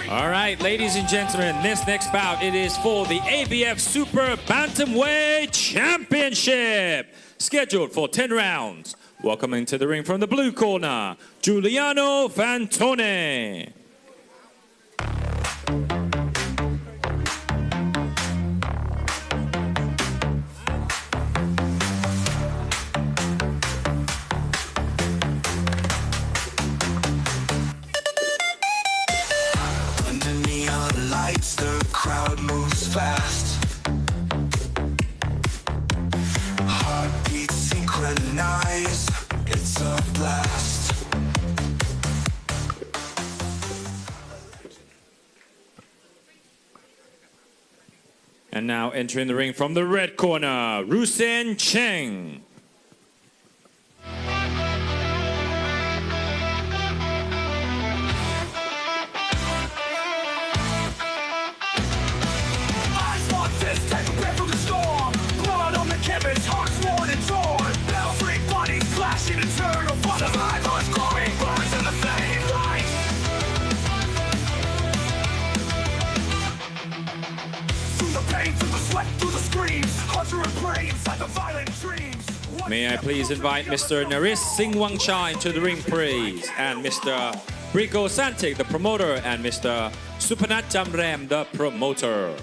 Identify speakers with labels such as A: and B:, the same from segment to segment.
A: All right, ladies and gentlemen, this next bout, it is for the ABF Super Bantamweight Championship. Scheduled for 10 rounds. Welcoming to the ring from the blue corner, Guiliano Fantone.
B: The crowd moves fast. Heartbeats synchronize. It's a blast.
A: And now entering the ring from the red corner, Rusen Zheng. May I please invite Mr. Naris Singwangcha into the ring, please, and Mr. Rico Santik, the promoter, and Mr. Supanat Jamram, the promoter.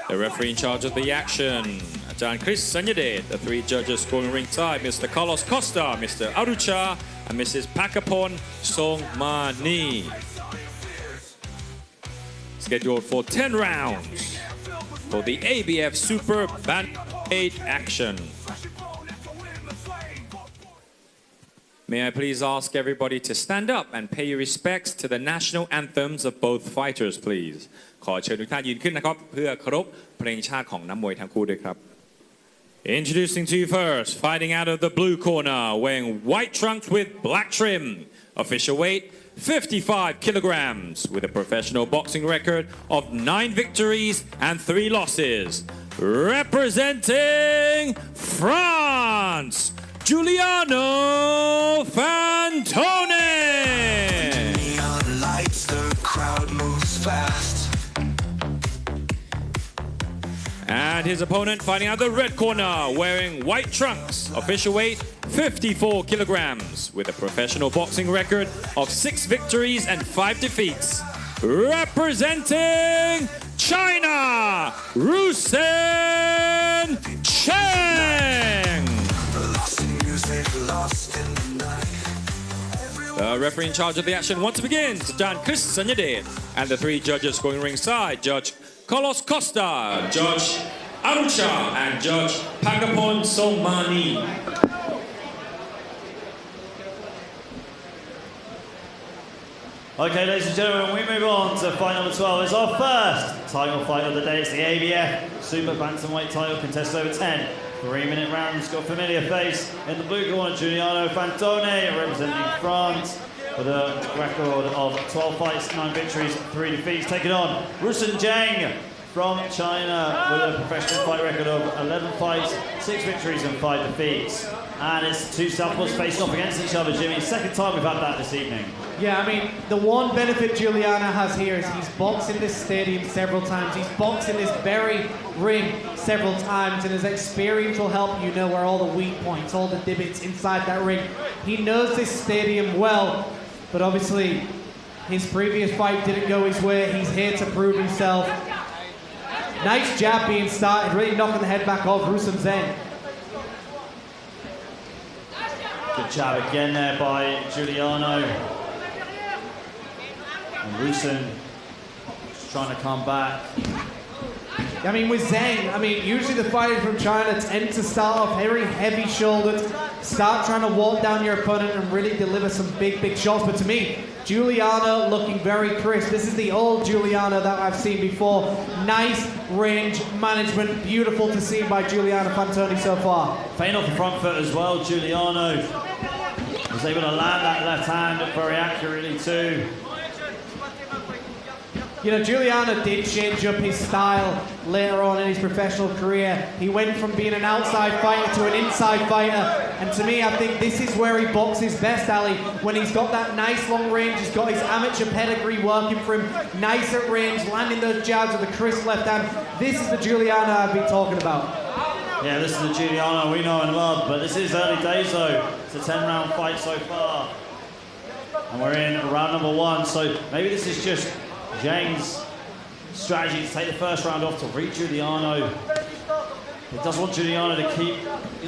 A: The referee in charge of the action, Ajahn Chris Sanyadet. The three judges scoring ringside, Mr. Carlos Costa, Mr. Arucha, and Mrs. Pakapon Songmani. Scheduled for 10 rounds for the ABF Super Bantamweight action. May I please ask everybody to stand up and pay your respects to the national anthems of both fighters, please. ขอเชิญทุกท่านยืนขึ้นนะครับเพื่อเคารพเพลงชาติของนักมวยทั้งคู่ด้วยครับ Introducing to you first, fighting out of the blue corner, wearing white trunks with black trim, official weight 55 kilograms, with a professional boxing record of 9 victories and 3 losses. Representing France, Guiliano Fantone.
B: Neon lights, the crowd moves fast.
A: And his opponent fighting out the red corner, wearing white trunks, official weight 54 kilograms, with a professional boxing record of 6 victories and 5 defeats. Representing China, Rusen Zheng. The referee in charge of the action once begins, Ajahn Chris Sanyadet, and the three judges going ringside, Judge Carlos Costa, Judge Arucha, and Judge Pakapon Songmani.
C: Okay, ladies and gentlemen, we move on to fight number 12. It's our first title fight of the day. It's the ABF Super Bantamweight title contested over 10 3-minute rounds. Got a familiar face in the blue corner, Guiliano Fantone, representing France, with a record of 12 fights, 9 victories, 3 defeats. Taking on Rusen Zheng from China, with a professional fight record of 11 fights, 6 victories and 5 defeats. And it's two southpaws facing off against each other, Jimmy. Second time we've had that this evening.
D: Yeah, I mean, the one benefit Guiliano has here is he's boxed in this stadium several times. He's boxed in this very ring several times, and his experience will help you know where all the weak points, all the divots inside that ring. He knows this stadium well, but obviously his previous fight didn't go his way. He's here to prove himself. Nice jab being started, really knocking the head back off Rusen Zheng.
C: Good jab again there by Guiliano. And Rusen just trying to come back.
D: I mean, with Zheng, usually the fighters from China tend to start off very heavy-shouldered, start trying to walk down your opponent and really deliver some big, big shots. But to me, Guiliano looking very crisp. This is the old Guiliano that I've seen before. Nice range management, beautiful to see by Guiliano Fantone so far.
C: Feint off the front foot as well, Guiliano was able to land that left hand very accurately too.
D: You know, Guiliano did change up his style later on in his professional career. He went from being an outside fighter to an inside fighter. And to me, I think this is where he boxes best, Ali. When he's got that nice long range, he's got his amateur pedigree working for him. Nice at range, landing those jabs with a crisp left hand. This is the Guiliano I've been talking about.
C: Yeah, this is the Guiliano we know and love, but this is early days though. It's a 10-round fight so far. And we're in round number 1, so maybe this is just Zheng's strategy to take the first round off to read Guiliano. He does want Guiliano to keep,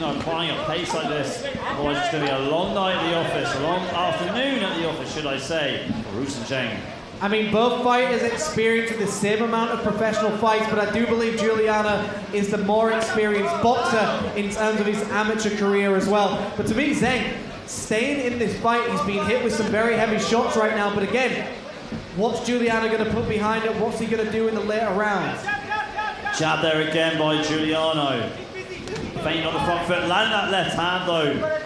C: applying a pace like this. Otherwise, it's going to be a long night at the office, a long afternoon at the office, should I say, for Rusen Zheng.
D: I mean, both fighters experienced the same amount of professional fights, but I do believe Guiliano is the more experienced boxer in terms of his amateur career as well. But to me, Zheng, staying in this fight, he's being hit with some very heavy shots right now, but again, what's Guiliano going to put behind it? What's he going to do in the later rounds?
C: Jab there again by Guiliano. Feint on the front foot, landing that left hand though.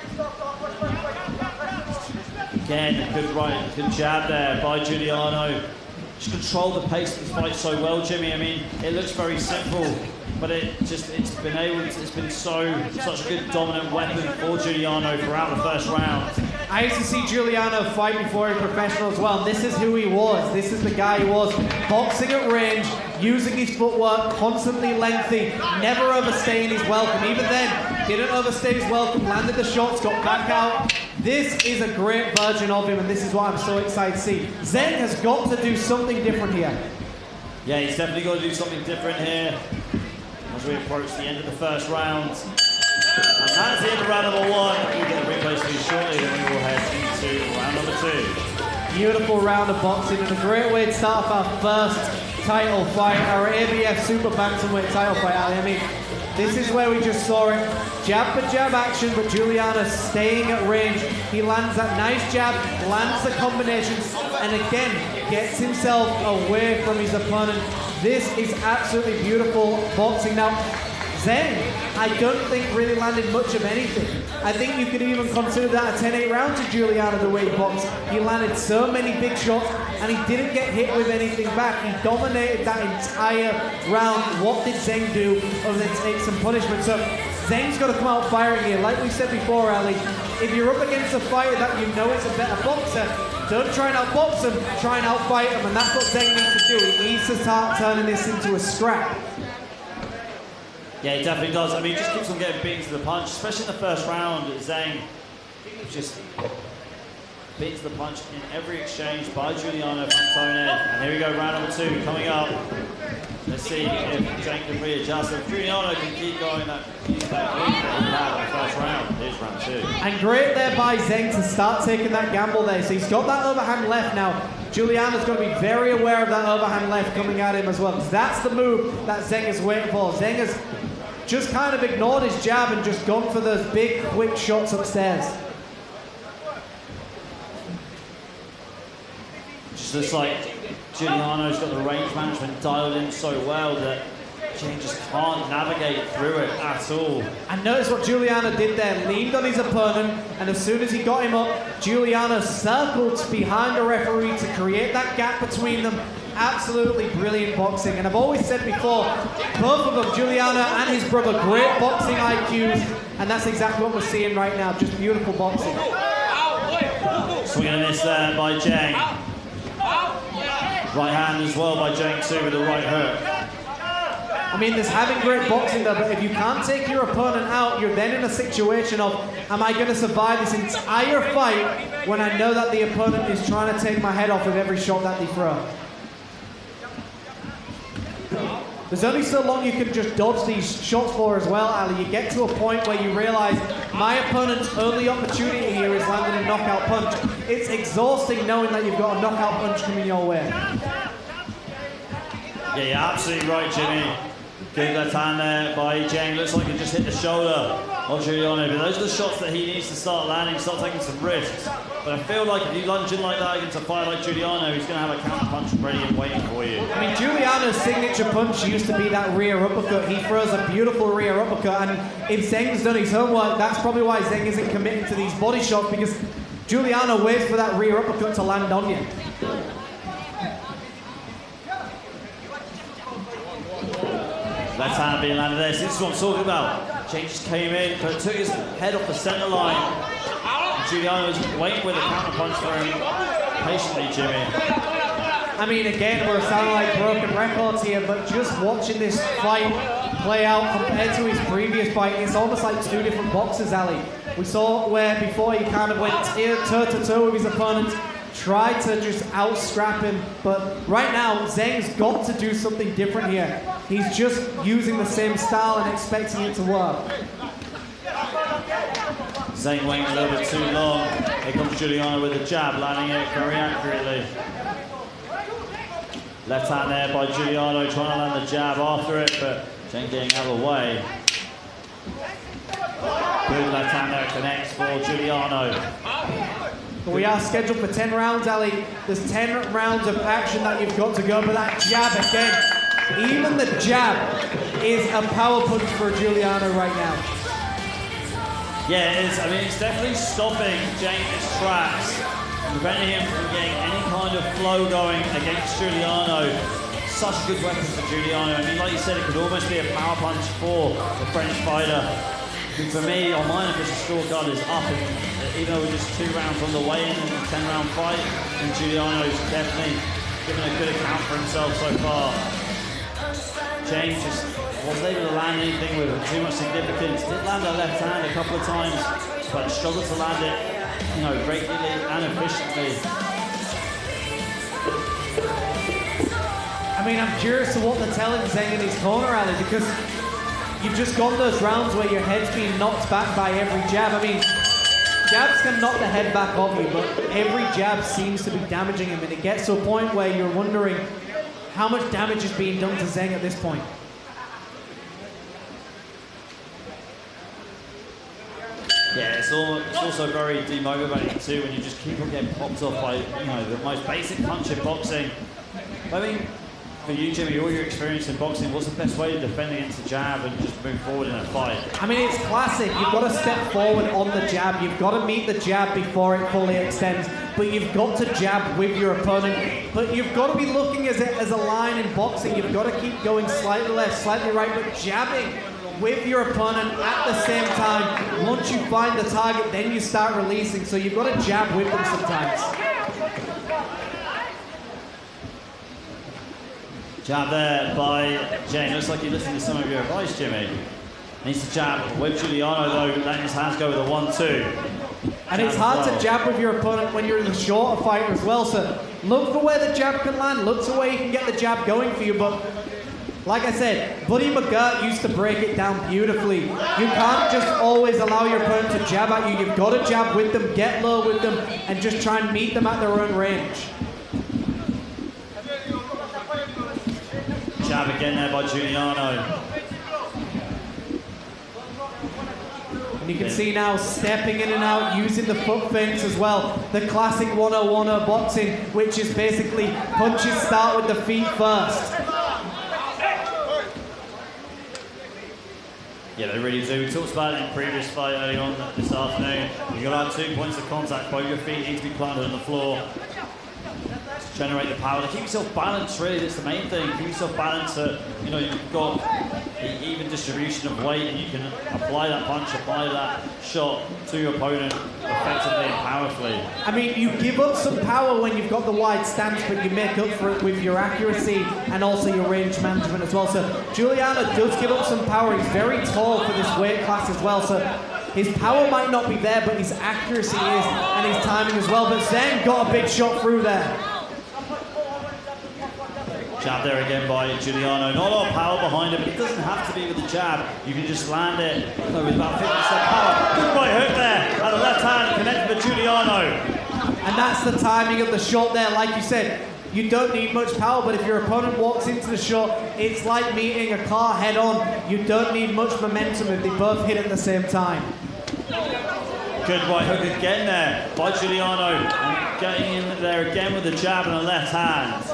C: Again, good jab there by Guiliano. Just controlled the pace of this fight so well, Jimmy. I mean, it looks very simple, but it's been such a good dominant weapon for Guiliano throughout the first round.
D: I used to see Guiliano fight before he was professional as well. This is who he was. This is the guy he was. Boxing at range, using his footwork, constantly lengthy, never overstaying his welcome. Even then, didn't overstay his welcome, landed the shots, got back out. This is a great version of him, and this is what I'm so excited to see. Zheng has got to do something different here.
C: Yeah, he's definitely got to do something different here as we approach the end of the first round. And that's the end of round number 1. We'll get the replays for you shortly, then we will head into round number 2.
D: Beautiful round of boxing, and a great way to start off our first title fight, our ABF Super Bantamweight title fight, Ali. I mean, this is where we just saw it. Jab for jab action, but Guiliano staying at range. He lands that nice jab, lands the combination, and again, gets himself away from his opponent. This is absolutely beautiful boxing. Now, Zheng, I don't think really landed much of anything. I think you could even consider that a 10-8 round to Guiliano the way he boxed. He landed so many big shots and he didn't get hit with anything back. He dominated that entire round. What did Zheng do other than take some punishment? So Zheng's got to come out firing here. Like we said before, Ali, if you're up against a fighter that you know is a better boxer, don't try and outbox him, try and outfight him, and that's what Zheng needs to do. He needs to start turning this into a scrap.
C: Yeah, he definitely does. I mean, he just keeps on getting beaten to the punch, especially in the first round. Zheng just beaten to the punch in every exchange by Guiliano Fantone. And here we go, round number 2 coming up. Let's see if Zheng can readjust. If Guiliano can keep going that lead that he had in the first round. Here's round 2.
D: And great there by Zheng to start taking that gamble there. So he's got that overhand left now. Guiliano's going to be very aware of that overhand left coming at him as well. That's the move that Zheng is waiting for. Zheng has just kind of ignored his jab and just gone for those big, quick shots upstairs.
C: Just looks like Guiliano's got the range management dialed in so well that Zheng just can't navigate through it at all.
D: And notice what Guiliano did there, leaned on his opponent, and as soon as he got him up, Guiliano circled behind the referee to create that gap between them. Absolutely brilliant boxing, and I've always said before, both of them, Guiliano and his brother, great boxing IQs, and that's exactly what we're seeing right now, just beautiful boxing.
C: Swing and a miss there by Zheng. Right hand as well by Zheng too with the right hook.
D: I mean, there's having great boxing there, but if you can't take your opponent out, you're then in a situation of, am I going to survive this entire fight when I know that the opponent is trying to take my head off with every shot that they throw? There's only so long you can just dodge these shots for as well, Ali. You get to a point where you realise my opponent's only opportunity here is landing a knockout punch. It's exhausting knowing that you've got a knockout punch coming your way.
C: Yeah, you're absolutely right, Jimmy. Good left hand there by Zheng. Looks like he just hit the shoulder of Guiliano. But those are the shots that he needs to start landing, start taking some risks. But I feel like if you lunge in like that against a fighter like Guiliano, he's going to have a counter punch ready and waiting for you.
D: I mean, Giuliano's signature punch used to be that rear uppercut. He throws a beautiful rear uppercut, and if Zheng's done his homework, that's probably why Zheng isn't committing to these body shots, because Guiliano waits for that rear uppercut to land on you.
C: Left hand being landed there. This is what I'm talking about. Zheng just came in, but took his head off the centre line. And Guiliano was waiting with a counter punch for him. Patiently, Jimmy.
D: I mean, again, we're sounding like broken records here, but just watching this fight play out compared to his previous fight, it's almost like two different boxers, Ali. We saw where before he kind of went toe-to-toe with his opponent, tried to just out-scrap him, but right now, Zheng's got to do something different here. He's just using the same style and expecting it to work.
C: Zheng waiting a little bit too long. Here comes Guiliano with a jab, landing it very accurately. Left hand there by Guiliano, trying to land the jab after it, but Zheng getting out of the way. Good left hand there, connects for Guiliano.
D: We are scheduled for 10 rounds, Ali. There's 10 rounds of action that you've got to go, but that jab again, even the jab is a power punch for Guiliano right now.
C: Yeah, it is. I mean, it's definitely stopping Zheng in his tracks, preventing him from getting any kind of flow going against Guiliano. Such a good weapon for Guiliano. I mean, like you said, it could almost be a power punch for the French fighter. And for me, on my official scorecard is up, and even though we're just 2 rounds on the way in a 10-round fight, and Guiliano's definitely given a good account for himself so far. Zheng just wasn't able to land anything with too much significance. Did land a left hand a couple of times, but struggled to land it, you know, regularly and efficiently.
D: I mean, I'm curious to what they're telling Zheng in his corner, Ali, because you've just got those rounds where your head's being knocked back by every jab. I mean, jabs can knock the head back off you, but every jab seems to be damaging him, and it gets to a point where you're wondering how much damage is being done to Zheng at this point.
C: Yeah, it's also very demotivating too when you just keep on getting popped off by, you know, the most basic punch in boxing. I mean, for you, Jimmy, all your experience in boxing, what's the best way to defend against a jab and just move forward in a fight?
D: I mean, it's classic. You've got to step forward on the jab. You've got to meet the jab before it fully extends. But you've got to jab with your opponent. But you've got to be looking as a line in boxing. You've got to keep going slightly left, slightly right, but jabbing with your opponent at the same time. Once you find the target, then you start releasing. So you've got to jab with them sometimes.
C: Jab there by Zheng. Looks like you're listening to some of your advice, Jimmy. Needs to jab with Guiliano though, letting his hands go with a 1-2.
D: And it's hard to jab with your opponent when you're in the shorter fighter as well, so look for where the jab can land, look for where you can get the jab going for you, but like I said, Buddy McGirt used to break it down beautifully. You can't just always allow your opponent to jab at you, you've got to jab with them, get low with them, and just try and meet them at their own range.
C: Jab again there by Guiliano.
D: And you can see now stepping in and out, using the foot feints as well. The classic 101 of boxing, which is basically punches start with the feet first.
C: Yeah, they really do. We talked about it in previous fight earlier on this afternoon. You've got to have 2 points of contact. Both your feet need to be planted on the floor. Generate the power to keep yourself balanced, really. That's the main thing. Keep yourself balanced so, you know, you've got the even distribution of weight and you can apply that punch, apply that shot to your opponent effectively and powerfully.
D: I mean, you give up some power when you've got the wide stance, but you make up for it with your accuracy and also your range management as well. So Guiliano does give up some power. He's very tall for this weight class as well. So his power might not be there, but his accuracy is, and his timing as well. But Zheng got a big shot through there.
C: Jab there again by Guiliano. Not a lot of power behind him, but it doesn't have to be with the jab. You can just land it with about 50% power. Good right hook there, and a left hand connected to Guiliano.
D: And that's the timing of the shot there. Like you said, you don't need much power, but if your opponent walks into the shot, it's like meeting a car head on. You don't need much momentum if they both hit at the same time.
C: Good right hook again there by Guiliano. And getting in there again with the jab and a left hand.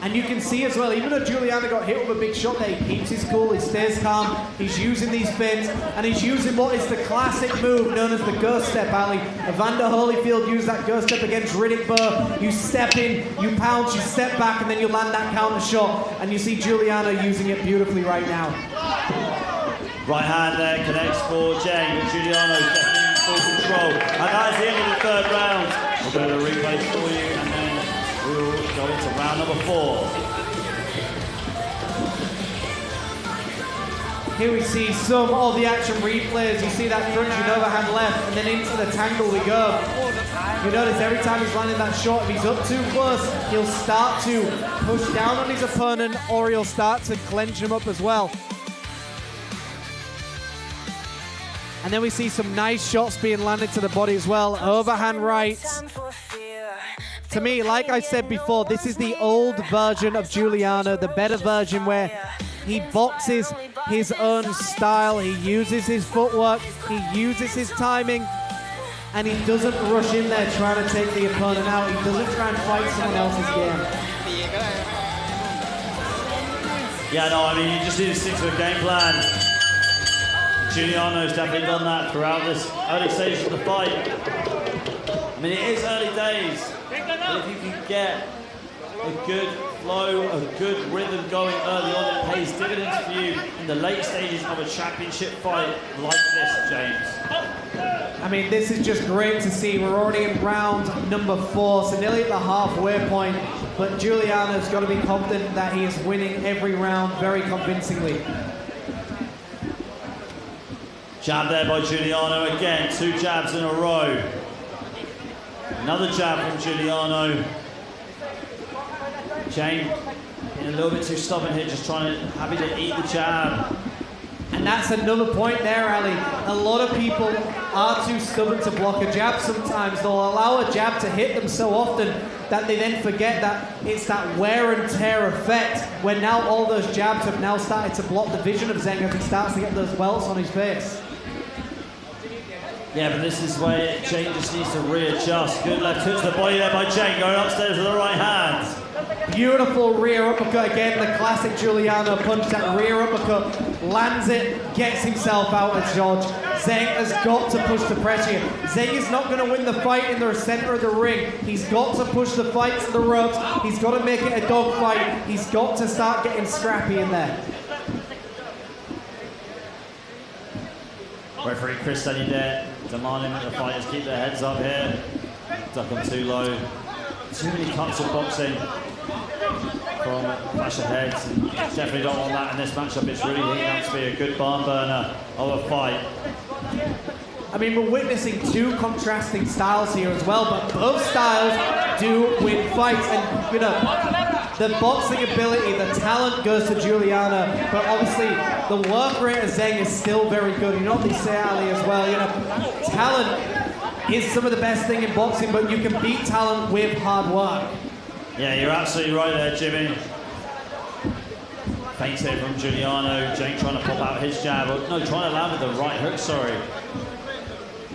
D: And you can see as well, even though Guiliano got hit with a big shot there, he keeps his cool, he stays calm, he's using these fins, and he's using what is the classic move known as the ghost step, Ali. Evander Holyfield used that ghost step against Riddick Bowe. You step in, you pounce, you step back, and then you land that counter shot. And you see Guiliano using it beautifully right now.
C: Right hand there connects for Zheng, but Guiliano's definitely in full control. And that is the end of the third round. We'll go to the replays for you, and then we'll go into round number 4.
D: Here we see some of the action replays. You see that crunching overhand left, and then into the tangle we go. You notice every time he's landing that shot, if he's up too close, he'll start to push down on his opponent, or he'll start to clench him up as well. And then we see some nice shots being landed to the body as well. Overhand right. To me, like I said before, this is the old version of Guiliano, the better version where he boxes his own style, he uses his footwork, he uses his timing, and he doesn't rush in there trying to take the opponent out. He doesn't try and fight someone else's game.
C: Yeah, no, I mean, you just need to stick to a game plan. Guiliano's definitely done that throughout this early stages of the fight. I mean, it is early days, but if you can get a good flow, a good rhythm going early on, it pays dividends for you in the late stages of a championship fight like this, James.
D: I mean, this is just great to see. We're already in round number 4, so nearly at the halfway point, but Guiliano's got to be confident that he is winning every round very convincingly.
C: Jab there by Guiliano again, 2 jabs in a row. Another jab from Guiliano. Zheng being a little bit too stubborn here, just happy to eat the jab.
D: And that's another point there, Ali. A lot of people are too stubborn to block a jab sometimes. They'll allow a jab to hit them so often that they then forget that it's that wear and tear effect, where now all those jabs have now started to block the vision of Zheng as he starts to get those welts on his face.
C: Yeah, but this is where Zheng just needs to readjust. Good left hook to the body there by Zheng, going upstairs with the right hand.
D: Beautiful rear uppercut again, the classic Guiliano punch, that rear uppercut, lands it, gets himself out of dodge. Zheng has got to push the pressure here. Zheng is not going to win the fight in the center of the ring. He's got to push the fight to the ropes. He's got to make it a dog fight. He's got to start getting scrappy in there.
C: Referee Chris standing there, demanding that the fighters keep their heads up here. Duck them too low. Too many cuts of boxing from clash of heads, and definitely don't want that in this matchup. It's really heating up to be a good barn burner of a fight.
D: I mean, we're witnessing 2 contrasting styles here as well, but both styles do win fights. And, you know, the boxing ability, the talent goes to Guiliano, but obviously the work rate of Zheng is still very good. You know what they say, Ali, as well, you know, talent is some of the best thing in boxing, but you can beat talent with hard work.
C: Yeah, you're absolutely right there, Jimmy. Feints here from Guiliano. Zheng trying to pop out his jab. No, trying to land with the right hook, sorry.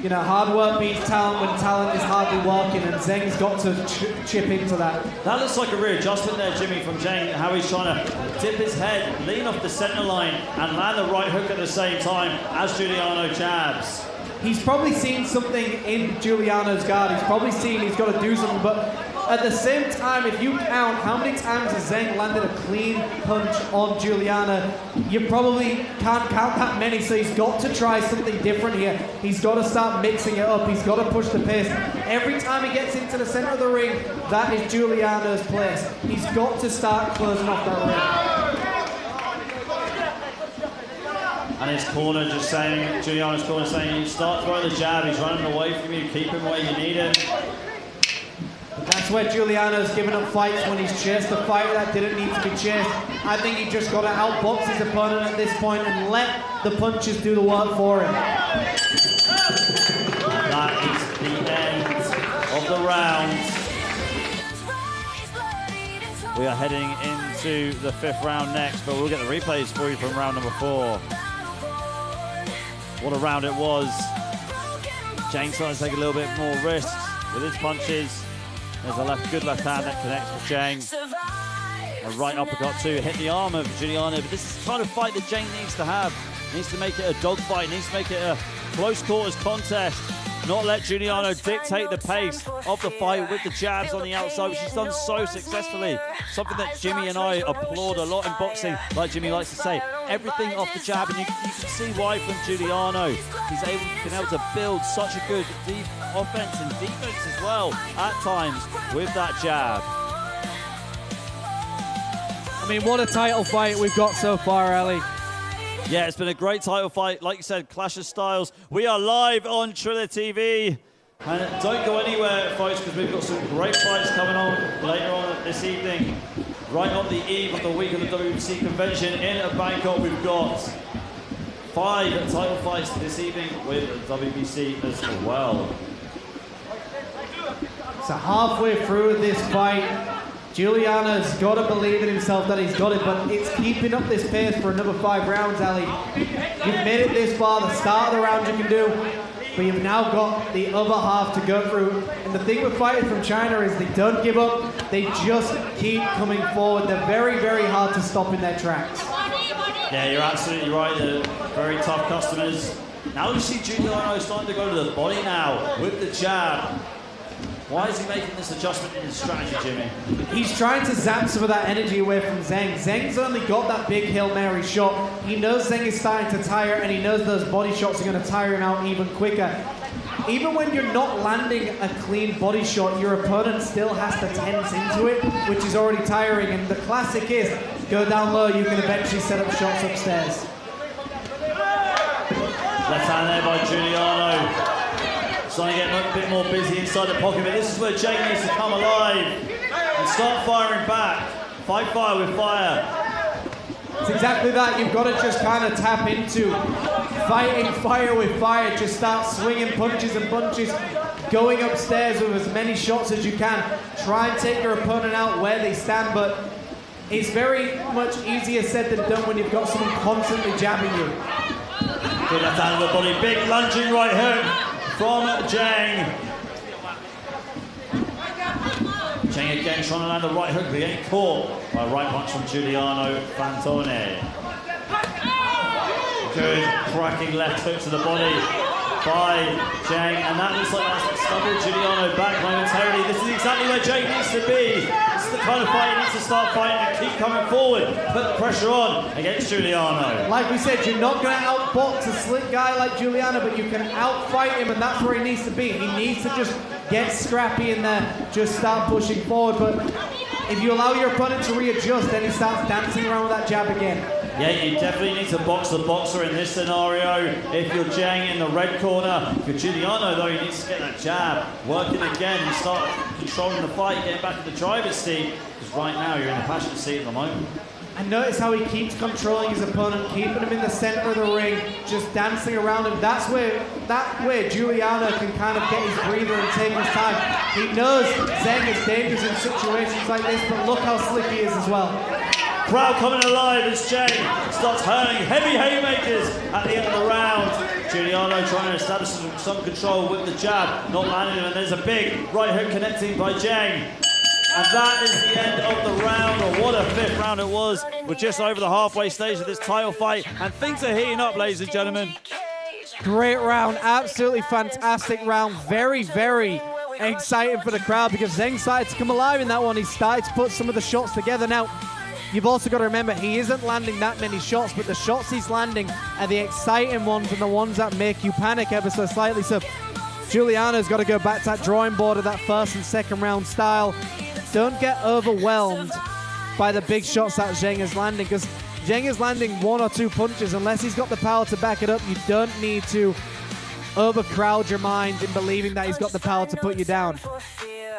D: You know, hard work beats talent when talent is hardly working, and Zheng's got to chip into that.
C: That looks like a readjustment there, Jimmy, from Zheng, how he's trying to dip his head, lean off the center line, and land the right hook at the same time as Guiliano jabs.
D: He's probably seen something in Guiliano's guard. He's probably seen he's got to do something, but at the same time, if you count how many times has Zheng landed a clean punch on Guiliano, you probably can't count that many, so he's got to try something different here. He's got to start mixing it up. He's got to push the pace. Every time he gets into the center of the ring, that is Guiliano's place. He's got to start closing off that ring.
C: And his corner just saying, Guiliano's corner saying, you start throwing the jab, he's running away from you, keep him where you need him.
D: But that's where Guiliano's given up fights, when he's chased a fight that didn't need to be chased. I think he just got to outbox his opponent at this point and let the punches do the work for him.
C: That is the end of the round. We are heading into the 5th round next, but we'll get the replays for you from round number 4. What a round it was. Zheng starting to take a little bit more risks with his punches. There's a good left hand that connects with Zheng. A right uppercut too, hit the arm of Guiliano, but this is the kind of fight that Zheng needs to have. He needs to make it a dogfight, needs to make it a close quarters contest, not let Guiliano dictate the pace of the fight with the jabs on the outside, which he's done so successfully. Something that Jimmy and I applaud a lot in boxing, like Jimmy likes to say. Everything off the jab, and you can see why from Guiliano. He's been able to build such a good deep offense and defense as well at times with that jab.
D: I mean, what a title fight we've got so far, Ali.
C: Yeah, it's been a great title fight. Like you said, clash of styles. We are live on Triller TV. And don't go anywhere, folks, because we've got some great fights coming on later on this evening. Right on the eve of the week of the WBC convention in Bangkok, we've got 5 title fights this evening with WBC as well.
D: So halfway through this fight, Guiliano's got to believe in himself that he's got it, but it's keeping up this pace for another 5 rounds, Ali. You've made it this far, the start of the round you can do, but you've now got the other half to go through. And the thing with fighters from China is they don't give up, they just keep coming forward. They're very, very hard to stop in their tracks.
C: Yeah, you're absolutely right. They're very tough customers. Now you see Guiliano starting to go to the body now with the jab. Why is he making this adjustment in his strategy, Jimmy?
D: He's trying to zap some of that energy away from Zheng. Zheng's only got that big Hail Mary shot. He knows Zheng is starting to tire, and he knows those body shots are going to tire him out even quicker. Even when you're not landing a clean body shot, your opponent still has to tense into it, which is already tiring. And the classic is, go down low, you can eventually set up shots upstairs.
C: Left hand there by Guiliano. Starting to get a bit more busy inside the pocket, but this is where Zheng needs to come alive and start firing back. Fight fire with fire.
D: It's exactly that. You've got to just kind of tap into fighting fire with fire. Just start swinging punches and punches, going upstairs with as many shots as you can. Try and take your opponent out where they stand, but it's very much easier said than done when you've got someone constantly jabbing you.
C: Good left hand of the body, big lunging right hook from Zheng. Zheng again trying to land the right hook, but he ain't caught by a right punch from Guiliano Fantone. Good cracking left hook to the body by Zheng, and that looks like that's stumbled Guiliano back momentarily. This is exactly where Zheng needs to be. This is the kind of fight he needs to start fighting and keep coming forward. Put the pressure on against Guiliano.
D: Like we said, you're not going to outbox a slick guy like Guiliano, but you can outfight him, and that's where he needs to be. He needs to just get scrappy in there, just start pushing forward. But if you allow your opponent to readjust, then he starts dancing around with that jab again.
C: Yeah, you definitely need to box the boxer in this scenario. If you're Zheng in the red corner, if you're Guiliano though, you need to get that jab working again and start controlling the fight, getting back to the driver's seat. Because right now you're in the passenger seat at the moment.
D: And notice how he keeps controlling his opponent, keeping him in the center of the ring, just dancing around him. That's where Guiliano can kind of get his breather and take his time. He knows Zheng is dangerous in situations like this, but look how slick he is as well.
C: Crowd coming alive as Zheng starts hurling heavy haymakers at the end of the round. Guiliano trying to establish some control with the jab, not landing him, and there's a big right hook connecting by Zheng. And that is the end of the round, or what a 5th round it was. We're just over the halfway stage of this title fight, and things are heating up, ladies and gentlemen.
D: Great round, absolutely fantastic round. Very, very exciting for the crowd because Zheng started to come alive in that one. He started to put some of the shots together. Now, you've also got to remember, he isn't landing that many shots, but the shots he's landing are the exciting ones and the ones that make you panic ever so slightly. So Guiliano's got to go back to that drawing board of that 1st and 2nd round style. Don't get overwhelmed by the big shots that Zheng is landing, because Zheng is landing 1 or 2 punches. Unless he's got the power to back it up, you don't need to overcrowd your mind in believing that he's got the power to put you down.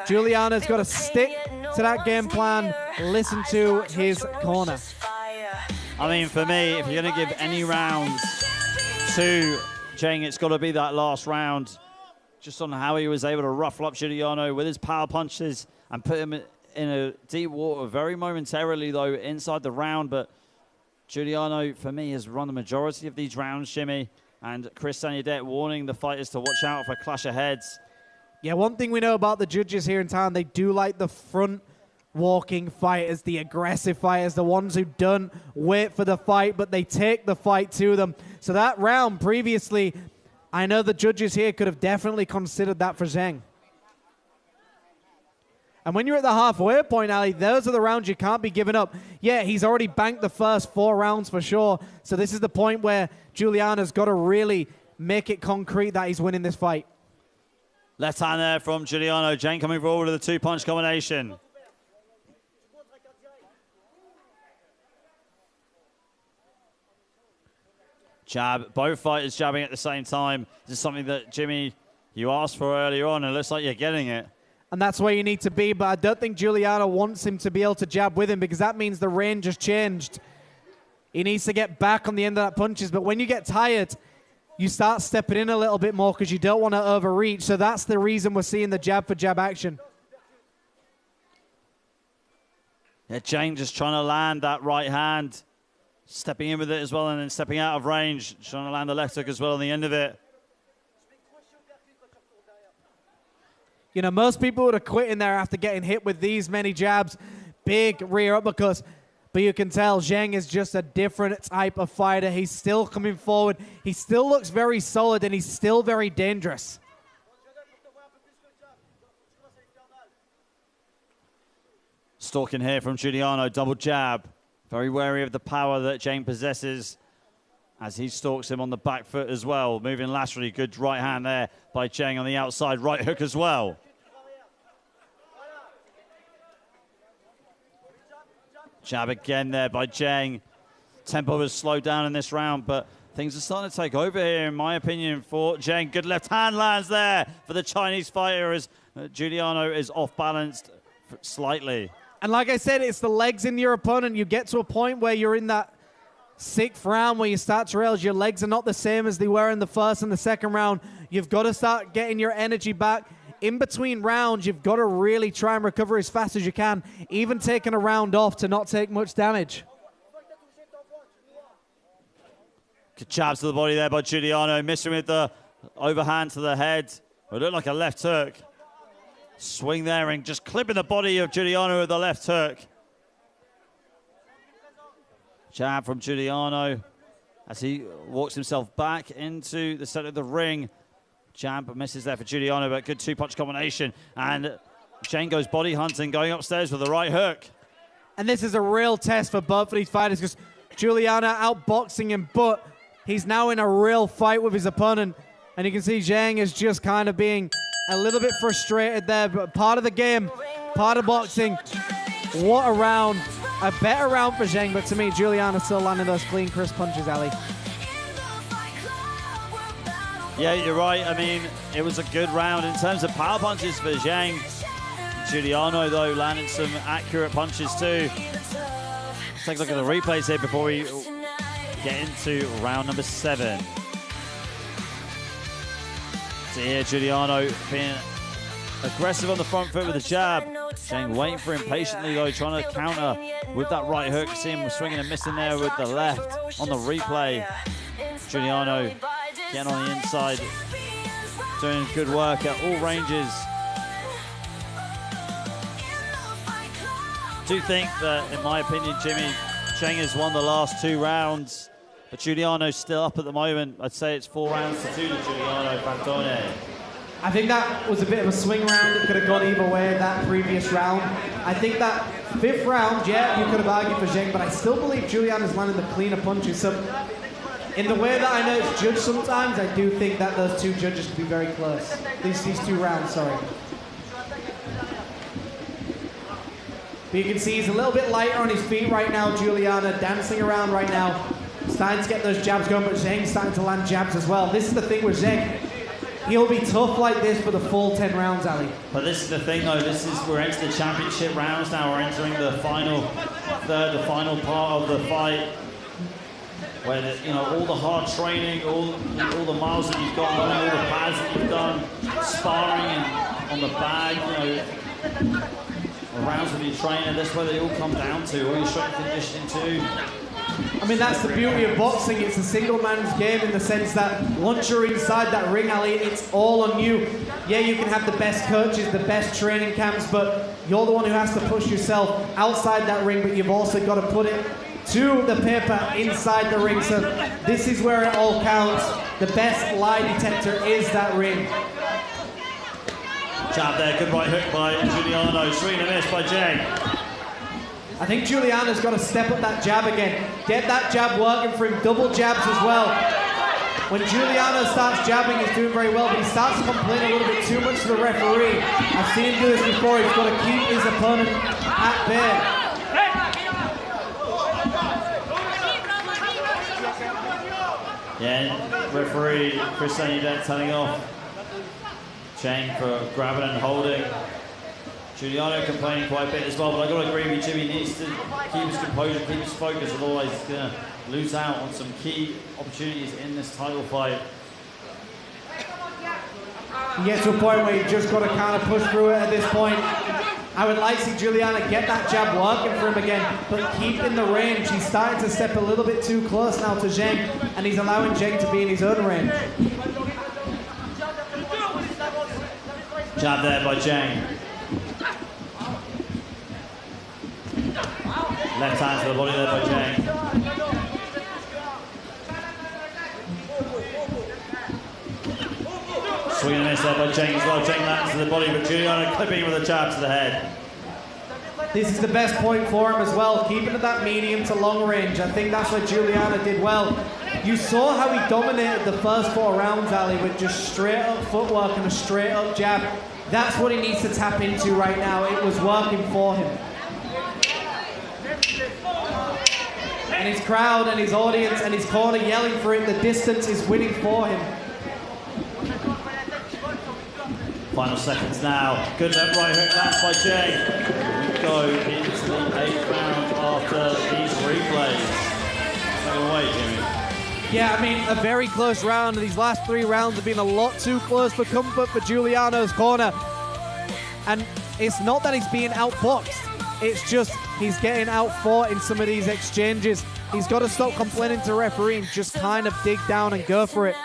D: Guiliano's got to stick to that game plan, listen to his corner.
C: I mean, for me, if you're going to give any rounds to Zheng, it's got to be that last round. Just on how he was able to ruffle up Guiliano with his power punches and put him in a deep water very momentarily, though, inside the round. But Guiliano, for me, has run the majority of these rounds, Jimmy. And Chris Sanyadet warning the fighters to watch out for clash of heads.
D: Yeah, one thing we know about the judges here in town, they do like the front walking fighters, the aggressive fighters, the ones who don't wait for the fight, but they take the fight to them. So that round previously, I know the judges here could have definitely considered that for Zheng. And when you're at the halfway point, Ali, those are the rounds you can't be giving up. Yeah, he's already banked the first 4 rounds for sure. So this is the point where Guiliano's got to really make it concrete that he's winning this fight.
C: Left hand there from Guiliano. Zheng coming forward with a 2-punch combination. Jab, both fighters jabbing at the same time. This is something that, Jimmy, you asked for earlier on, and it looks like you're getting it.
D: And that's where you need to be, but I don't think Guiliano wants him to be able to jab with him because that means the range has changed. He needs to get back on the end of that punches, but when you get tired, you start stepping in a little bit more because you don't want to overreach, so that's the reason we're seeing the jab for jab action.
C: Yeah, Zheng just trying to land that right hand, stepping in with it as well and then stepping out of range, trying to land the left hook as well on the end of it.
D: You know, most people would have quit in there after getting hit with these many jabs, big rear uppercuts, but you can tell Zheng is just a different type of fighter. He's still coming forward. He still looks very solid, and he's still very dangerous.
C: Stalking here from Guiliano, double jab. Very wary of the power that Zheng possesses as he stalks him on the back foot as well. Moving laterally, good right hand there by Zheng on the outside, right hook as well. Jab again there by Zheng. Tempo has slowed down in this round, but things are starting to take over here, in my opinion, for Zheng. Good left hand lands there for the Chinese fighter as Guiliano is off-balanced slightly.
D: And like I said, it's the legs in your opponent. You get to a point where you're in that 6th round where you start to realize your legs are not the same as they were in the 1st and the 2nd round. You've got to start getting your energy back. In between rounds, you've got to really try and recover as fast as you can, even taking a round off to not take much damage.
C: Good jabs to the body there by Guiliano, missing with the overhand to the head. It looked like a left hook. Swing there and just clipping the body of Guiliano with the left hook. Jab from Guiliano as he walks himself back into the center of the ring. Jab misses there for Guiliano, but good 2-punch combination. And Zheng goes body hunting, going upstairs with the right hook.
D: And this is a real test for both of these fighters because Guiliano outboxing him, but he's now in a real fight with his opponent. And you can see Zheng is just kind of being a little bit frustrated there, but part of the game, part of boxing. What a round. A better round for Zheng, but to me, Guiliano still landing those clean, crisp punches, Ali.
C: Yeah, you're right. I mean, it was a good round in terms of power punches for Zheng. Guiliano, though, landing some accurate punches too. Let's take a look at the replays here before we get into round number 7. So here, Guiliano being aggressive on the front foot with a jab. Zheng waiting for him patiently, though, trying to counter with that right hook. See him swinging and missing there with the left on the replay. Guiliano getting on the inside, doing good work at all ranges. I do think that, in my opinion, Jimmy, Zheng has won the last 2 rounds, but Guiliano's still up at the moment. I'd say it's 4 rounds to 2 to Guiliano Fantone.
D: I think that was a bit of a swing round. It could have gone either way that previous round. I think that 5th round, yeah, you could have argued for Zheng, but I still believe Guiliano's landing the cleaner punches. So in the way that I know it's judged sometimes, I do think that those 2 judges could be very close. These 2 rounds, sorry. But you can see he's a little bit lighter on his feet right now, Guiliano, dancing around right now. Starting to get those jabs going, but Zheng's starting to land jabs as well. This is the thing with Zheng. He'll be tough like this for the full 10 rounds, Ali.
C: But this is the thing, though. We're into the championship rounds now. We're entering the final third, the final part of the fight, where all the hard training, all the miles that you've got, all the pads that you've done, sparring and on the bag, the rounds with your trainer. That's where they all come down to. All your strength conditioning too.
D: I mean, that's the beauty of boxing. It's a single man's game in the sense that once you're inside that ring, Ali, it's all on you. Yeah, you can have the best coaches, the best training camps, but you're the one who has to push yourself outside that ring, but you've also got to put it to the paper inside the ring. So this is where it all counts. The best lie detector is that ring.
C: Jab there, good right hook by Guiliano, swing and a miss by Zheng.
D: I think Guiliano's got to step up that jab again. Get that jab working for him, double jabs as well. When Guiliano starts jabbing, he's doing very well, but he starts to complain a little bit too much to the referee. I've seen him do this before. He's got to keep his opponent at bay.
C: Yeah, referee Chris Sanudet telling off Zheng for grabbing and holding. Guiliano complaining quite a bit as well, but I've got to agree with Jimmy. He needs to keep his composure, keep his focus, otherwise he's going to lose out on some key opportunities in this title fight.
D: You get to a point where you just got to kind of push through it at this point. I would like to see Guiliano get that jab working for him again, but keep in the range. He's starting to step a little bit too close now to Zheng, and he's allowing Zheng to be in his own range.
C: Jab there by Zheng. Left hand to the body there by Zheng. Swing and a miss there by Zheng as well. Zheng lands to the body, but Guiliano clipping with a jab to the head.
D: This is the best point for him as well, keeping at that medium to long range. I think that's what Guiliano did well. You saw how he dominated the first 4 rounds, Ali, with just straight up footwork and a straight up jab. That's what he needs to tap into right now. It was working for him. And his crowd and his audience and his corner yelling for him. The distance is winning for him.
C: Final seconds now. Good left right hook lands by Zheng. We go into the 8th round after these replays. Take it away, Jimmy.
D: Yeah, I mean, a very close round. These last 3 rounds have been a lot too close for comfort for Guiliano's corner. And it's not that he's being outboxed. It's just he's getting outfought in some of these exchanges. He's got to stop complaining to the referee and just kind of dig down and go for it.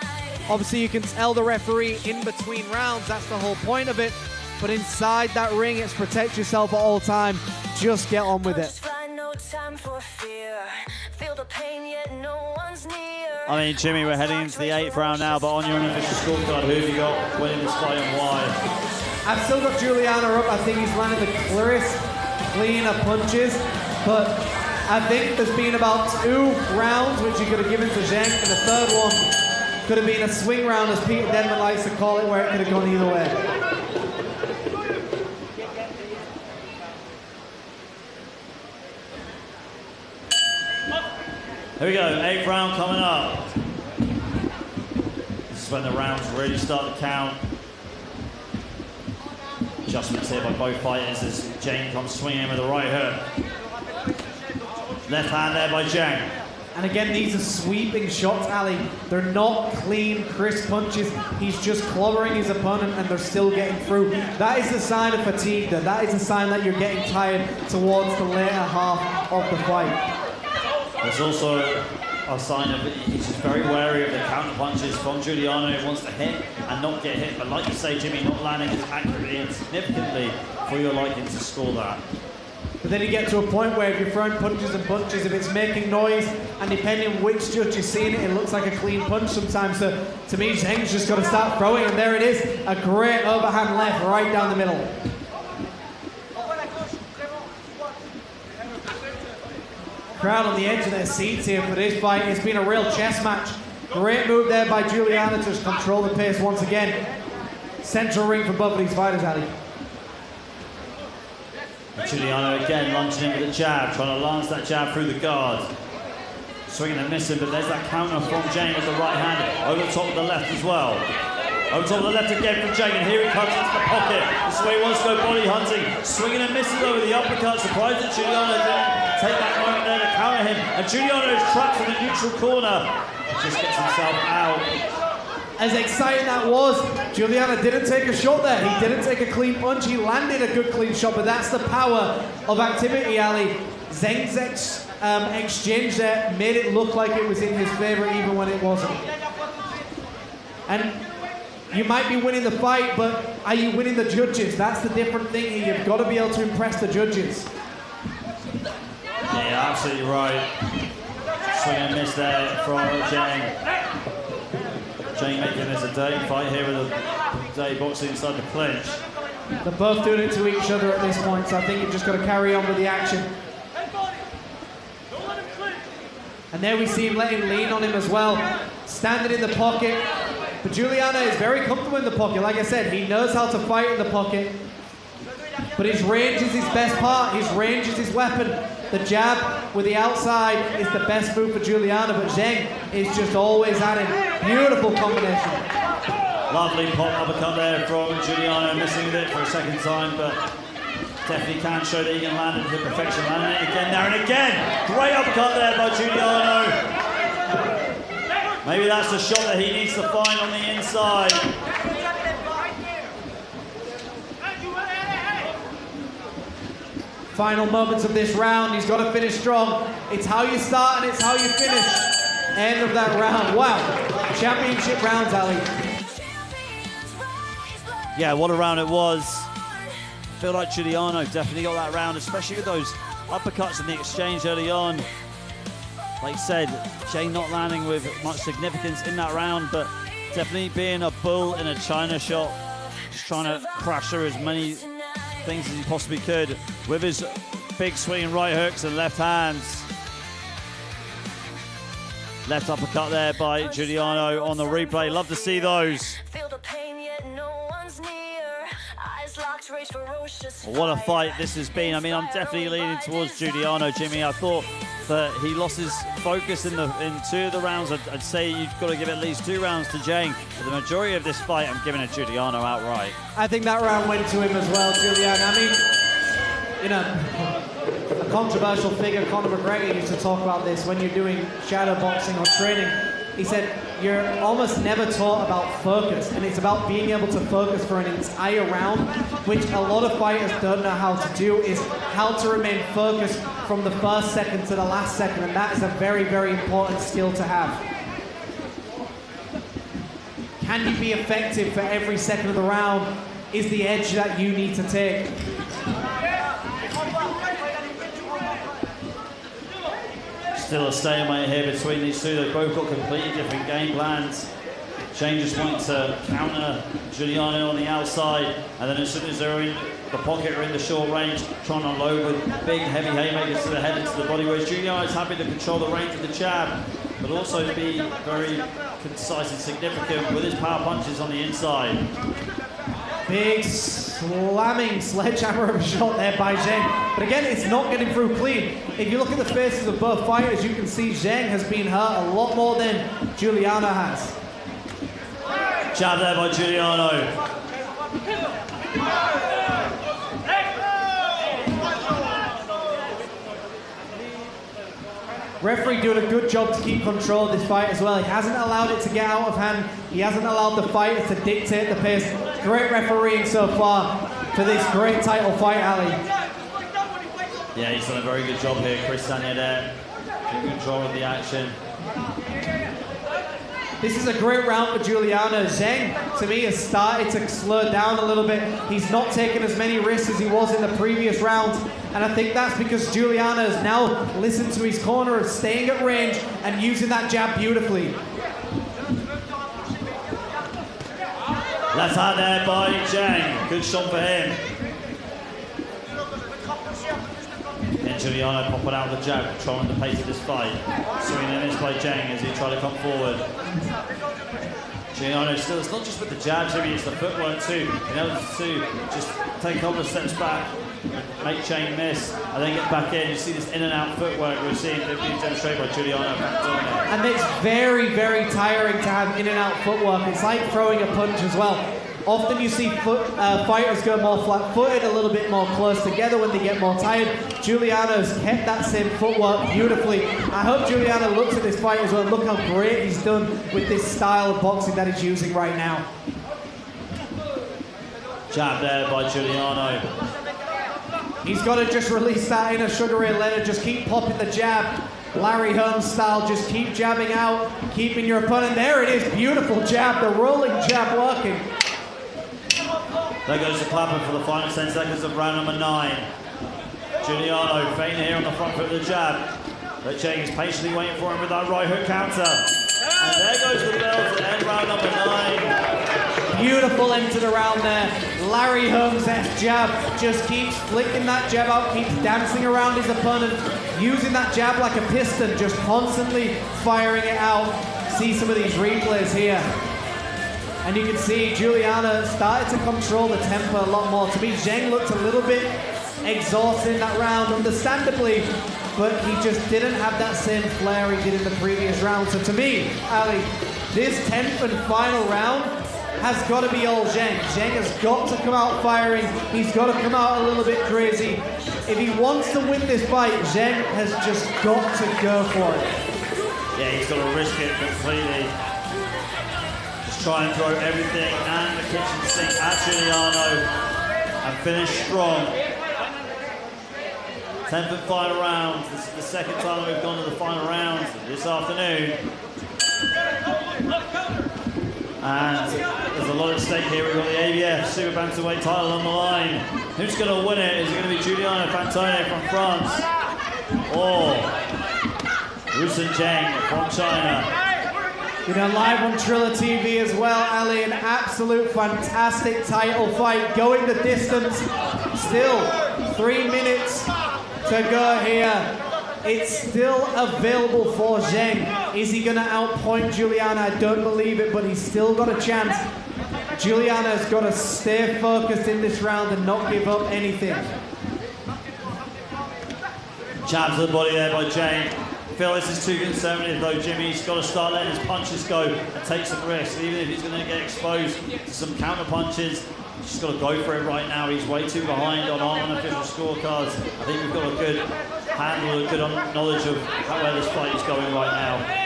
D: Obviously, you can tell the referee in between rounds. That's the whole point of it. But inside that ring, it's protect yourself at all time. Just get on with it.
C: I mean, Jimmy, we're heading into the 8th round now, but on your unofficial scorecard, who have you got winning this fight and why?
D: I've still got Guiliano up. I think he's landed the clearest, cleaner punches. But I think there's been about 2 rounds which he could have given to Zheng, and the third one could have been a swing round, as Peter Denman likes to call it, where it could have gone either way.
C: Here we go, 8th round coming up. This is when the rounds really start to count. Adjustments here by both fighters as Zheng comes swinging in with the right hook. Left hand there by Zheng.
D: And again, these are sweeping shots, Ali. They're not clean, crisp punches. He's just clobbering his opponent and they're still getting through. That is a sign of fatigue. That is a sign that you're getting tired towards the later half of the fight.
C: There's also a sign of he's just very wary of the counter punches from Guiliano. He wants to hit and not get hit. But like you say, Jimmy, not landing as accurately and significantly for your liking to score that.
D: But then you get to a point where if you're throwing punches and punches, if it's making noise, and depending on which judge you're seeing it, it looks like a clean punch sometimes. So to me, Zheng's just got to start throwing, and there it is, a great overhand left right down the middle. Crowd on the edge of their seats here for this fight. It's been a real chess match. Great move there by Guiliano to just control the pace once again. Central ring for both of these fighters, Ali.
C: Guiliano again launching in with a jab, trying to lance that jab through the guard. Swinging and missing, but there's that counter from Zheng with the right hand over the top of the left as well. Over top of the left again from Zheng, and here he comes into the pocket. This is where he wants to go body hunting. Swinging and missing over the uppercut. Surprised that Guiliano didn't take that moment there to counter him. And Guiliano is trapped in the neutral corner. Just gets himself out.
D: As exciting that was, Guiliano didn't take a shot there. He didn't take a clean punch. He landed a good clean shot, but that's the power of activity, Ali. Zheng's exchange there made it look like it was in his favor even when it wasn't. And you might be winning the fight, but are you winning the judges? That's the different thing here. You've got to be able to impress the judges.
C: Yeah, absolutely right. Swing and miss there from Zheng. Zheng making this a day fight here with a day boxing inside the clinch.
D: They're both doing it to each other at this point, so I think you've just got to carry on with the action. And there we see him let him lean on him as well, standing in the pocket. But Guiliano is very comfortable in the pocket. Like I said, he knows how to fight in the pocket. But his range is his best part. His range is his weapon. The jab with the outside is the best move for Guiliano, but Zheng is just always at him. Beautiful combination.
C: Lovely pop uppercut there from Guiliano, missing with it for a second time, but definitely can show that he can land it to perfection. Landing it again there and again. Great uppercut there by Guiliano. Maybe that's the shot that he needs to find on the inside.
D: Final moments of this round. He's got to finish strong. It's how you start and it's how you finish. End of that round. Wow. Championship rounds, Ali.
C: Yeah, what a round it was. I feel like Guiliano definitely got that round, especially with those uppercuts in the exchange early on. Like I said, Zheng not landing with much significance in that round, but definitely being a bull in a China shot, just trying to crash through as many things as he possibly could with his big swinging right hooks and left hands. Left uppercut there by Guiliano on the replay. Love to see those. What a fight this has been. I mean, I'm definitely leaning towards Guiliano, Jimmy. I thought that he lost his focus in two of the rounds. I'd say you've got to give at least 2 rounds to Zheng. For the majority of this fight, I'm giving it Guiliano outright.
D: I think that round went to him as well, Guiliano. I mean, you know, a controversial figure, Conor McGregor, used to talk about this when you're doing shadow boxing or training. He said, you're almost never taught about focus, and it's about being able to focus for an entire round, which a lot of fighters don't know how to do, is how to remain focused from the first second to the last second, and that is a very, very important skill to have. Can you be effective for every second of the round is the edge that you need to take.
C: Still a stalemate here between these two. They've both got completely different game plans. Zheng just wants to counter Guiliano on the outside, and then as soon as they're in the pocket or in the short range, trying to unload with big, heavy haymakers to the head and to the body, whereas Guiliano's happy to control the range of the jab, but also to be very concise and significant with his power punches on the inside.
D: Big slamming sledgehammer of a shot there by Zheng. But again, it's not getting through clean. If you look at the faces of both fighters, you can see Zheng has been hurt a lot more than Guiliano has.
C: Jab there by Guiliano.
D: Referee doing a good job to keep control of this fight as well. He hasn't allowed it to get out of hand. He hasn't allowed the fighters to dictate the pace. Great refereeing so far for this great title fight, Ali.
C: Yeah, he's done a very good job here. Chris Sanya there, in control of the action.
D: This is a great round for Guiliano. Zheng, to me, has started to slow down a little bit. He's not taking as many risks as he was in the previous rounds. And I think that's because Guiliano has now listened to his corner of staying at range and using that jab beautifully.
C: Left hand there by Zheng. Good shot for him. And Guiliano popping out with the jab, controlling the pace of this fight. Swinging and miss by Zheng as he tried to come forward. Guiliano still, it's not just with the jab, Jimmy, it's the footwork too. In order to just take a couple of steps back, make Zheng miss, and then get back in. You see this in and out footwork we're seeing being demonstrated by Guiliano.
D: And it's very, very tiring to have in and out footwork. It's like throwing a punch as well. Often you see fighters go more flat-footed, a little bit more close together when they get more tired. Guiliano's kept that same footwork beautifully. I hope Guiliano looks at this fight as well. Look how great he's done with this style of boxing that he's using right now.
C: Jab there by Guiliano.
D: He's got to just release that inner Sugar Ray Leonard, just keep popping the jab. Larry Holmes style, just keep jabbing out, keeping your opponent. There it is, beautiful jab, the rolling jab working.
C: There goes the clapper for the final 10 seconds of round number 9. Guiliano feinting here on the front foot of the jab. But Zheng is patiently waiting for him with that right hook counter. And there goes the bell to end round number 9.
D: Beautiful end to the round there. Larry Holmes' jab just keeps flicking that jab out, keeps dancing around his opponent, using that jab like a piston, just constantly firing it out. See some of these replays here. And you can see Guiliano started to control the tempo a lot more. To me, Zheng looked a little bit exhausted in that round, understandably, but he just didn't have that same flair he did in the previous round. So to me, Ali, this 10th and final round has got to be all Zheng. Zheng has got to come out firing. He's got to come out a little bit crazy. If he wants to win this fight, Zheng has just got to go for it.
C: Yeah, he's got to risk it completely. Just try and throw everything and the kitchen sink at Guiliano and finish strong. 10th and final round. This is the second time that we've gone to the final round this afternoon. And there's a lot at stake here. We've got the ABF Super Bantamweight title on the line. Who's going to win it? Is it going to be Guiliano Fantone from France? Or Rusen Zheng from China?
D: You know, live on Triller TV as well, Ali, an absolute fantastic title fight, going the distance. Still 3 minutes to go here. It's still available for Zheng. Is he going to outpoint Guiliano? I don't believe it, but he's still got a chance. Guiliano's got to stay focused in this round and not give up anything.
C: Jab to the body there by Zheng. I feel this is too conservative though, Jimmy. He's got to start letting his punches go and take some risks. Even if he's going to get exposed to some counter punches, he's just got to go for it right now. He's way too behind on our unofficial scorecards. I think we've got a good handle, a good knowledge of where this fight is going right now.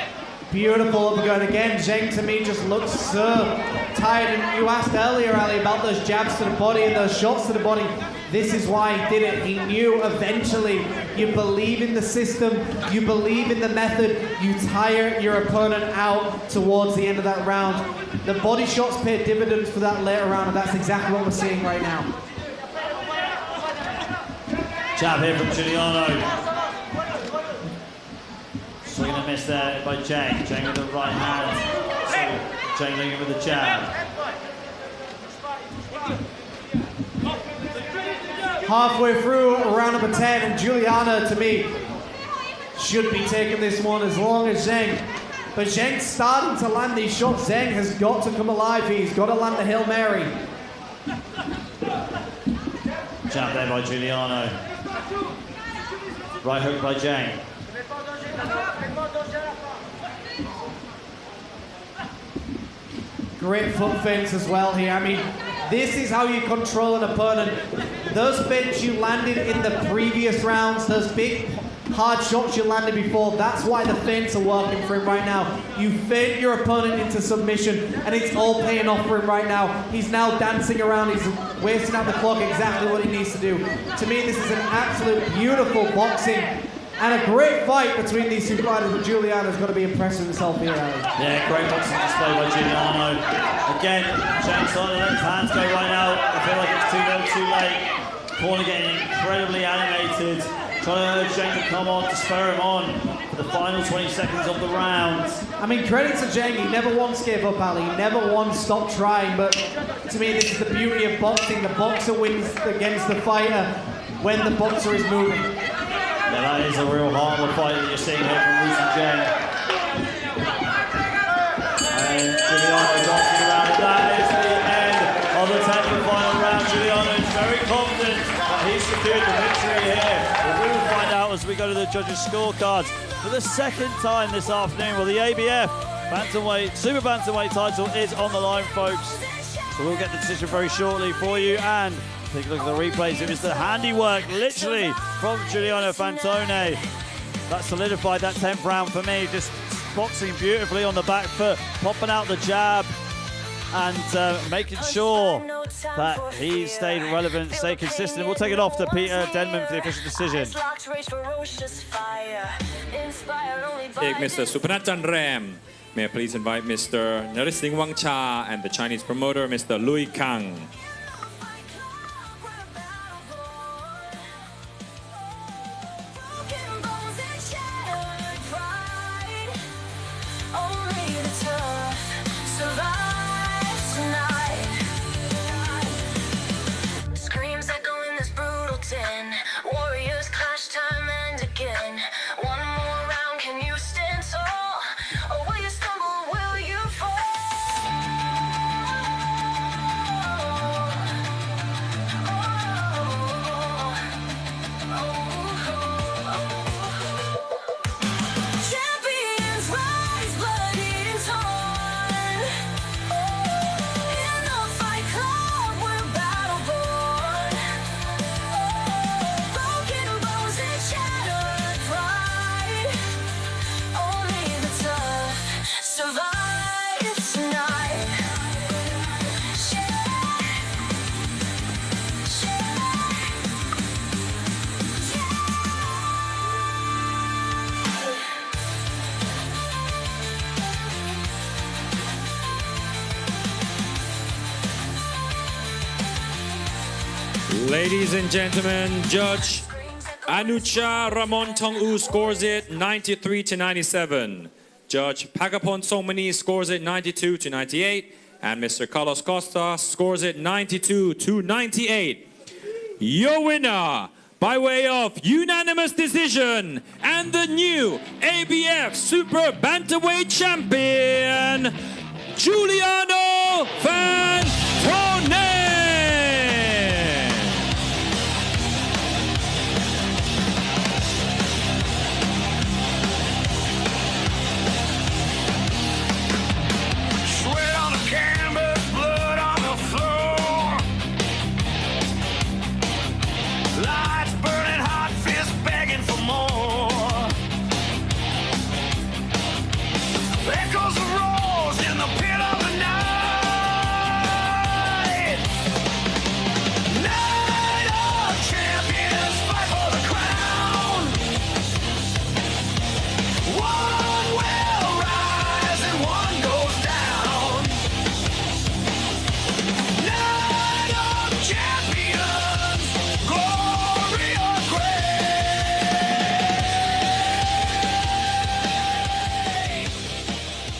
D: Beautiful uppercut again. Zheng to me just looks so tired. And you asked earlier, Ali, about those jabs to the body and those shots to the body. This is why he did it. He knew eventually you believe in the system, you believe in the method, you tire your opponent out towards the end of that round. The body shots pay dividends for that later round, and that's exactly what we're seeing right now.
C: Jab here from Guiliano. Swing and a miss there by Zheng. Zheng with the right hand. So Zheng leading with the jab.
D: Halfway through round number 10, and Guiliano, to me, should be taking this one as long as Zheng. But Zheng's starting to land these shots. Zheng has got to come alive here. He's got to land the Hail Mary.
C: Jab there by Guiliano. Right hook by Zheng.
D: Great foot feints as well here. I mean, this is how you control an opponent. Those feints you landed in the previous rounds, those big hard shots you landed before, that's why the feints are working for him right now. You feint your opponent into submission, and it's all paying off for him right now. He's now dancing around, he's wasting out the clock, exactly what he needs to do. To me, this is an absolute beautiful boxing and a great fight between these two fighters, but Guiliano's got to be impressed with himself here, Ali.
C: Yeah, great boxing display by Guiliano. Again, Zheng's starting to let his hands go right now. I feel like it's too little, too late. Corner getting incredibly animated. Trying to urge Zheng to come on, to spur him on for the final 20 seconds of the round.
D: I mean, credit to Zheng, he never once gave up, Ali. He never once stopped trying, but to me, this is the beauty of boxing. The boxer wins against the fighter when the boxer is moving.
C: Yeah, that is a real heart of the fight that you're seeing here from Rusen Zheng. And Guiliano dancing around. That is the end of the 10th and final round. Guiliano is very confident that he's secured the victory here. But we will find out as we go to the judges' scorecards for the second time this afternoon. Well, the ABF Bantamweight, Super Bantamweight title is on the line, folks. So we'll get the decision very shortly for you, and take a look at the replays. It was the handiwork, literally, from Guiliano Fantone that solidified that 10th round for me. Just boxing beautifully on the back foot, popping out the jab. and making sure that he stayed relevant, stayed consistent. We'll take it off to Peter Denman for the official decision.
A: เอก Mr. Supanat Janram. May I please invite Mr. Narising Wangcha and the Chinese promoter, Mr. Lui Kang.
E: Warriors clash time and again. One more round, can you stand tall? Or will you stumble, will you fall? Champions rise, bloody and torn. In the fight club, we're battle born. Broken bones and shattered pride. Only the tough survive tonight.
A: Ladies and gentlemen, Judge Anucha Ramon Tong-U scores it 93-97. Judge Pagapon Songmani scores it 92-98. And Mr. Carlos Costa scores it 92-98. Your winner, by way of unanimous decision, and the new ABF Super Bantamweight Champion, Guiliano Fantone!
B: Sweat on the canvas, blood on the floor. Lights burning hot, fists begging for more. Echoes arose in the pit of the night. Night of champions, fight for the crown. One will rise and one goes down. Night of champions, glory or grace.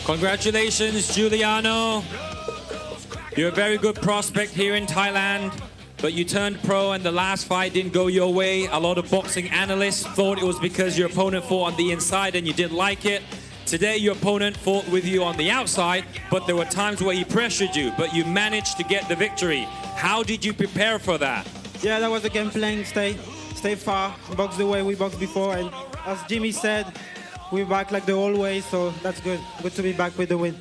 A: Congratulations, Guiliano. You're a very good prospect here in Thailand, but you turned pro and the last fight didn't go your way. A lot of boxing analysts thought it was because your opponent fought on the inside and you didn't like it. Today, your opponent fought with you on the outside, but there were times where he pressured you, but you managed to get the victory. How did you prepare for that?
F: Yeah, that was the game plan. Stay far, box the way we boxed before, and as Jimmy said, we're back like the old way, so that's good. Good to be back with the win.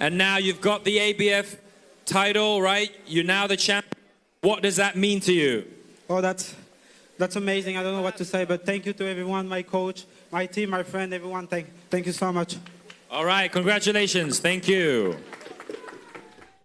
A: And now you've got the ABF title, right? You're now the champion. What does that mean to you?
F: Oh, that's amazing. I don't know what to say, but thank you to everyone, my coach, my team, my friend, everyone. Thank you so much.
A: All right, congratulations. Thank you.